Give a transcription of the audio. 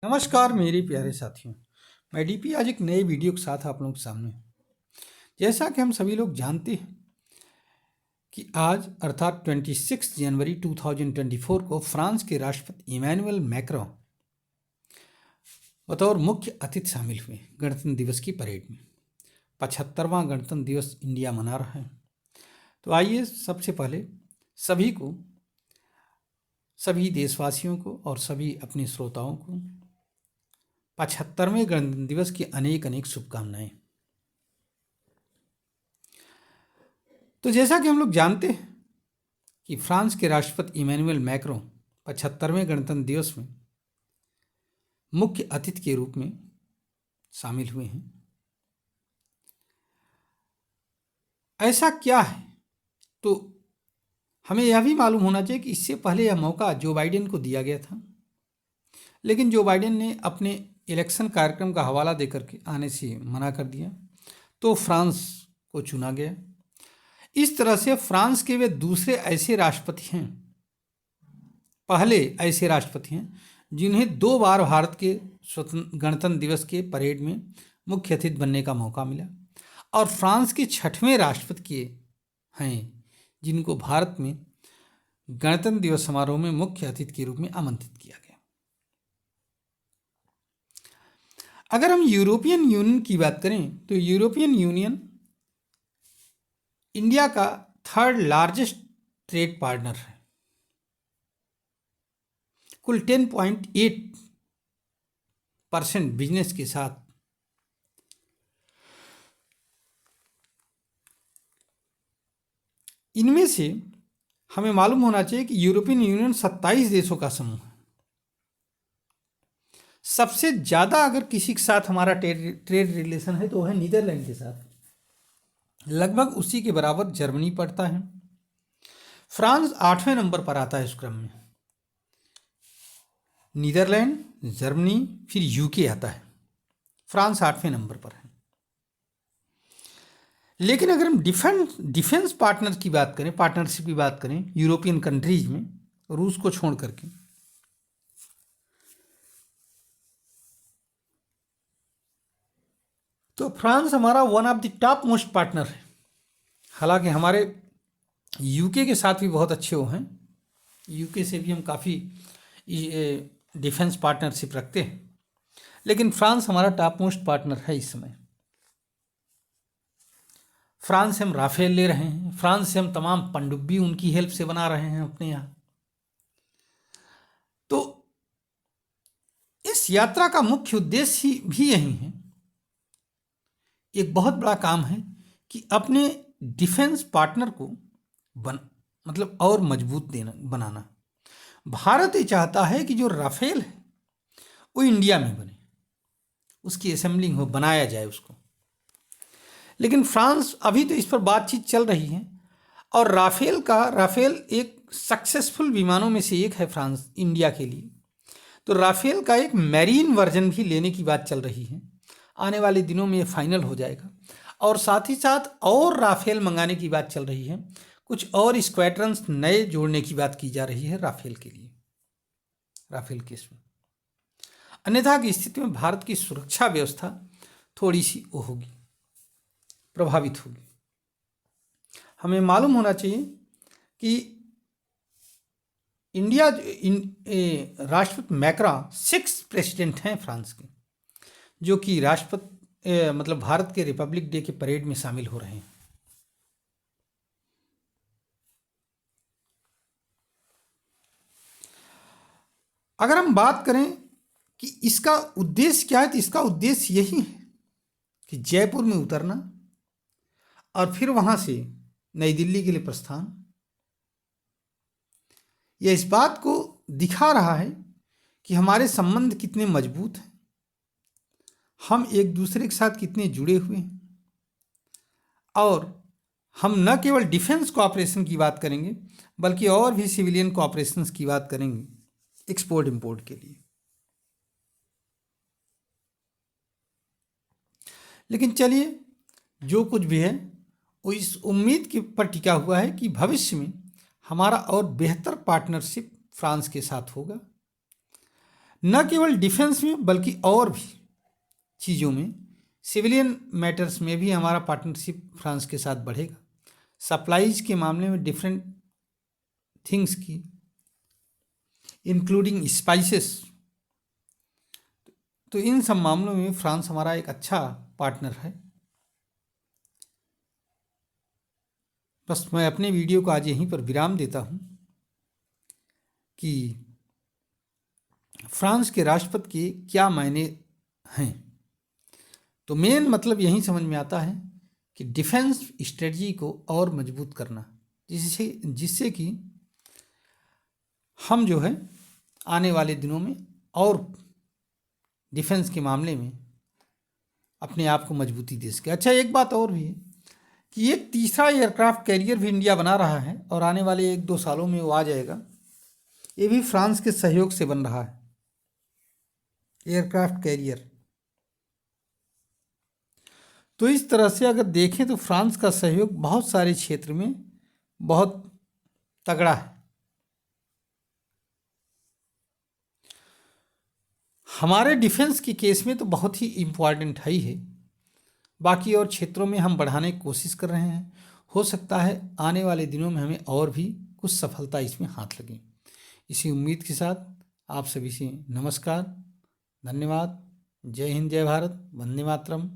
नमस्कार मेरे प्यारे साथियों। मैं डीपी आज एक नए वीडियो के साथ आप लोगों के सामने हूं। जैसा कि हम सभी लोग जानते हैं कि आज अर्थात 26 जनवरी 2024 को फ्रांस के राष्ट्रपति इमैनुअल मैक्रों बतौर मुख्य अतिथि शामिल हुए गणतंत्र दिवस की परेड में। 75वां गणतंत्र दिवस इंडिया मना रहा है। तो आइए सबसे पहले सभी देशवासियों को और सभी अपने श्रोताओं को 75वें गणतंत्र दिवस की अनेक अनेक शुभकामनाएं। तो जैसा कि हम लोग जानते हैं कि फ्रांस के राष्ट्रपति इमैनुअल मैक्रों 75वें गणतंत्र दिवस में मुख्य अतिथि के रूप में शामिल हुए हैं। ऐसा क्या है, तो हमें यह भी मालूम होना चाहिए कि इससे पहले यह मौका जो बाइडेन को दिया गया था, लेकिन जो बाइडेन ने अपने इलेक्शन कार्यक्रम का हवाला देकर के आने से मना कर दिया, तो फ्रांस को चुना गया। इस तरह से फ्रांस के वे दूसरे ऐसे राष्ट्रपति हैं, पहले ऐसे राष्ट्रपति हैं जिन्हें 2 बार भारत के गणतंत्र दिवस के परेड में मुख्य अतिथि बनने का मौका मिला, और फ्रांस के 6वें राष्ट्रपति हैं जिनको भारत में गणतंत्र दिवस समारोह में मुख्य अतिथि के रूप में आमंत्रित किया गया। अगर हम यूरोपियन यूनियन की बात करें तो यूरोपियन यूनियन इंडिया का 3rd लार्जेस्ट ट्रेड पार्टनर है। कुल 10.8% बिजनेस के साथ इनमें से हमें मालूम होना चाहिए कि यूरोपियन यूनियन 27 देशों का समूह है। सबसे ज़्यादा अगर किसी के साथ हमारा ट्रेड रिलेशन है तो है नीदरलैंड के साथ, लगभग उसी के बराबर जर्मनी पड़ता है। फ्रांस 8वें नंबर पर आता है इस क्रम में, नीदरलैंड, जर्मनी, फिर यूके आता है। फ्रांस 8वें नंबर पर है। लेकिन अगर हम डिफेंस पार्टनर की बात करें, पार्टनरशिप की बात करें यूरोपियन कंट्रीज में, रूस को छोड़ करके, तो फ्रांस हमारा one of the top most partner है। हालांकि हमारे यूके के साथ भी बहुत अच्छे वो हैं, यूके से भी हम काफ़ी डिफेंस पार्टनरशिप रखते हैं, लेकिन फ्रांस हमारा टॉप मोस्ट पार्टनर है इस समय। फ्रांस से हम राफेल ले रहे हैं, फ्रांस से हम तमाम पनडुब्बी उनकी हेल्प से बना रहे हैं अपने यहाँ। तो इस यात्रा का मुख्य उद्देश्य भी यही है, एक बहुत बड़ा काम है कि अपने डिफेंस पार्टनर को मतलब और मजबूत बनाना। भारत ये चाहता है कि जो राफेल है वो इंडिया में बने, उसकी असेंबलिंग हो, बनाया जाए उसको। लेकिन फ्रांस, अभी तो इस पर बातचीत चल रही है, और राफेल एक सक्सेसफुल विमानों में से एक है फ्रांस इंडिया के लिए। तो राफेल का एक मैरीन वर्जन भी लेने की बात चल रही है। आने वाले दिनों में ये फाइनल हो जाएगा, और साथ ही साथ और राफेल मंगाने की बात चल रही है। कुछ और स्क्वाड्रन्स नए जोड़ने की बात की जा रही है राफेल के लिए, राफेल केस में। अन्यथा की स्थिति में भारत की सुरक्षा व्यवस्था थोड़ी सी वो होगी, प्रभावित होगी। हमें मालूम होना चाहिए कि राष्ट्रपति मैक्रों 6 प्रेसिडेंट हैं फ्रांस के, जो कि राष्ट्रपति मतलब भारत के रिपब्लिक डे के परेड में शामिल हो रहे हैं। अगर हम बात करें कि इसका उद्देश्य क्या है, तो इसका उद्देश्य यही है कि जयपुर में उतरना और फिर वहां से नई दिल्ली के लिए प्रस्थान। यह इस बात को दिखा रहा है कि हमारे संबंध कितने मजबूत हैं, हम एक दूसरे के साथ कितने जुड़े हुए हैं, और हम न केवल डिफेंस कोऑपरेशन की बात करेंगे बल्कि और भी सिविलियन कोऑपरेशन की बात करेंगे एक्सपोर्ट इंपोर्ट के लिए। लेकिन चलिए, जो कुछ भी है वो इस उम्मीद के पर टिका हुआ है कि भविष्य में हमारा और बेहतर पार्टनरशिप फ्रांस के साथ होगा। न केवल डिफेंस में बल्कि और भी चीज़ों में, सिविलियन मैटर्स में भी हमारा पार्टनरशिप फ्रांस के साथ बढ़ेगा। सप्लाईज के मामले में डिफरेंट थिंग्स की इंक्लूडिंग स्पाइसेस, तो इन सब मामलों में फ्रांस हमारा एक अच्छा पार्टनर है। बस मैं अपने वीडियो को आज यहीं पर विराम देता हूं कि फ्रांस के राष्ट्रपति के क्या मायने हैं। तो मेन मतलब यही समझ में आता है कि डिफेंस स्ट्रेटजी को और मजबूत करना, जिससे कि हम जो है आने वाले दिनों में और डिफेंस के मामले में अपने आप को मजबूती दे सके। अच्छा, एक बात और भी है कि एक तीसरा एयरक्राफ्ट कैरियर भी इंडिया बना रहा है और आने वाले 1-2 सालों में वो आ जाएगा। ये भी फ्रांस के सहयोग से बन रहा है एयरक्राफ्ट कैरियर। तो इस तरह से अगर देखें तो फ्रांस का सहयोग बहुत सारे क्षेत्र में बहुत तगड़ा है। हमारे डिफेंस के केस में तो बहुत ही इम्पॉर्टेंट है ही है। बाकी और क्षेत्रों में हम बढ़ाने की कोशिश कर रहे हैं। हो सकता है आने वाले दिनों में हमें और भी कुछ सफलता इसमें हाथ लगे। इसी उम्मीद के साथ आप सभी से नमस्कार, धन्यवाद, जय हिंद, जय भारत, वंदे मातरम।